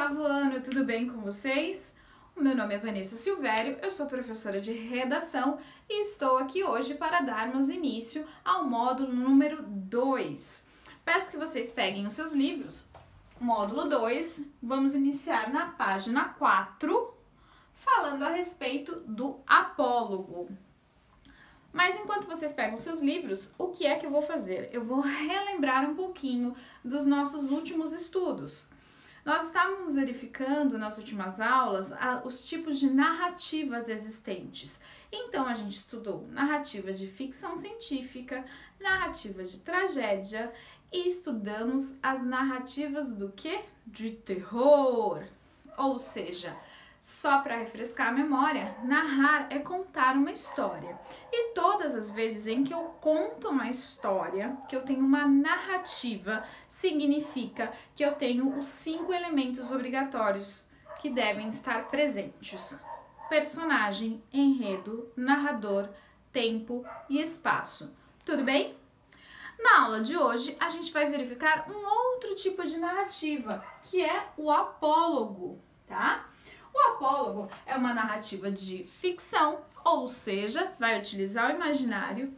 oitavo ano, tudo bem com vocês? O meu nome é Vanessa Silvério, eu sou professora de redação e estou aqui hoje para darmos início ao módulo número 2. Peço que vocês peguem os seus livros, módulo 2, vamos iniciar na página 4, falando a respeito do apólogo. Mas enquanto vocês pegam seus livros, o que é que eu vou fazer? Eu vou relembrar um pouquinho dos nossos últimos estudos. Nós estávamos verificando nas últimas aulas os tipos de narrativas existentes. Então a gente estudou narrativas de ficção científica, narrativas de tragédia e estudamos as narrativas do quê? De terror. Ou seja, só para refrescar a memória, narrar é contar uma história. E todas as vezes em que eu conto uma história, que eu tenho uma narrativa, significa que eu tenho os 5 elementos obrigatórios que devem estar presentes: personagem, enredo, narrador, tempo e espaço. Tudo bem? Na aula de hoje, a gente vai verificar um outro tipo de narrativa, que é o apólogo, tá? O apólogo é uma narrativa de ficção, ou seja, vai utilizar o imaginário,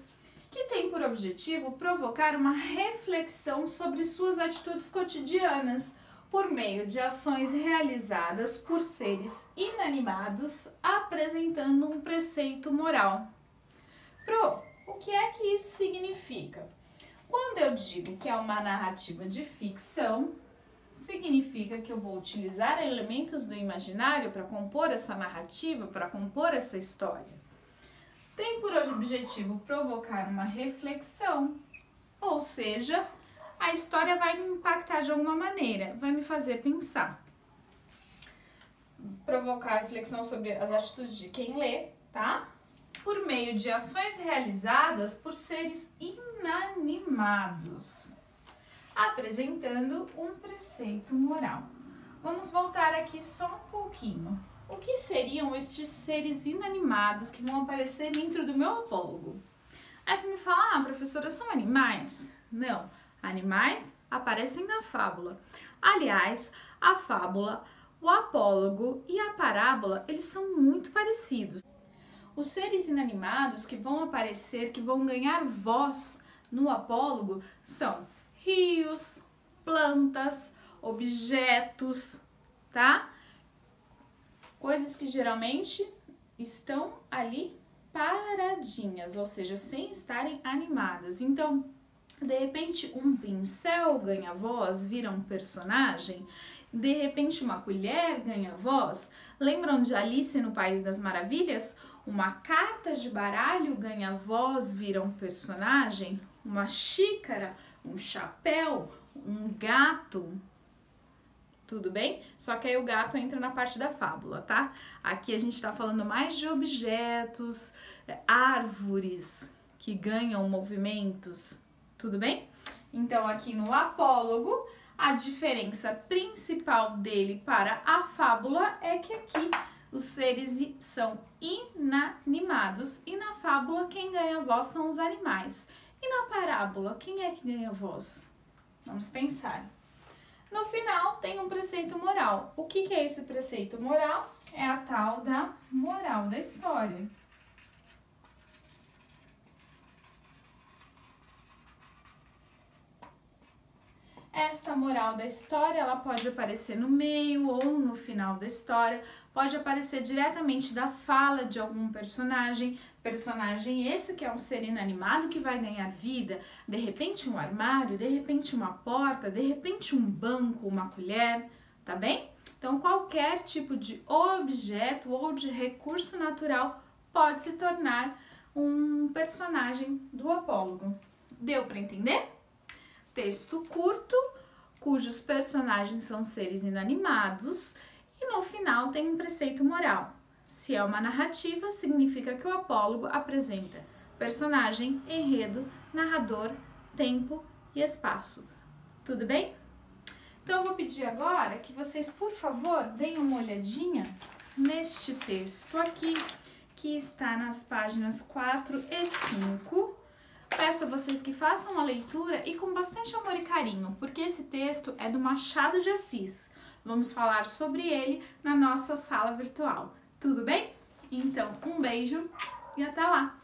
que tem por objetivo provocar uma reflexão sobre suas atitudes cotidianas, por meio de ações realizadas por seres inanimados, apresentando um preceito moral. O que é que isso significa? Quando eu digo que é uma narrativa de ficção, significa que eu vou utilizar elementos do imaginário para compor essa narrativa, para compor essa história. Tem por objetivo provocar uma reflexão, ou seja, a história vai me impactar de alguma maneira, vai me fazer pensar. Provocar reflexão sobre as atitudes de quem lê, tá? Por meio de ações realizadas por seres inanimados, apresentando um preceito moral. Vamos voltar aqui só um pouquinho. O que seriam estes seres inanimados que vão aparecer dentro do meu apólogo? Aí você me fala, professora, são animais? Não, animais aparecem na fábula. Aliás, a fábula, o apólogo e a parábola, eles são muito parecidos. Os seres inanimados que vão aparecer, que vão ganhar voz no apólogo, são rios, plantas, objetos, tá? Coisas que geralmente estão ali paradinhas, ou seja, sem estarem animadas. Então, de repente, um pincel ganha voz, vira um personagem. De repente, uma colher ganha voz. Lembram de Alice no País das Maravilhas? Uma carta de baralho ganha voz, vira um personagem. Uma xícara, um chapéu, um gato, tudo bem? Só que aí o gato entra na parte da fábula, tá? Aqui a gente tá falando mais de objetos, árvores que ganham movimentos, tudo bem? Então aqui no apólogo, a diferença principal dele para a fábula é que aqui os seres são inanimados e na fábula quem ganha voz são os animais. E na parábola, quem é que ganha voz? Vamos pensar. No final, tem um preceito moral. O que é esse preceito moral? É a tal da moral da história. Esta moral da história, ela pode aparecer no meio ou no final da história, pode aparecer diretamente da fala de algum personagem esse que é um ser inanimado que vai ganhar vida, de repente um armário, de repente uma porta, de repente um banco, uma colher, tá bem? Então qualquer tipo de objeto ou de recurso natural pode se tornar um personagem do apólogo. Deu para entender? Texto curto, cujos personagens são seres inanimados e no final tem um preceito moral. Se é uma narrativa, significa que o apólogo apresenta personagem, enredo, narrador, tempo e espaço. Tudo bem? Então eu vou pedir agora que vocês, por favor, deem uma olhadinha neste texto aqui, que está nas páginas 4 e 5. Peço a vocês que façam a leitura e com bastante amor e carinho, porque esse texto é do Machado de Assis. Vamos falar sobre ele na nossa sala virtual. Tudo bem? Então, um beijo e até lá!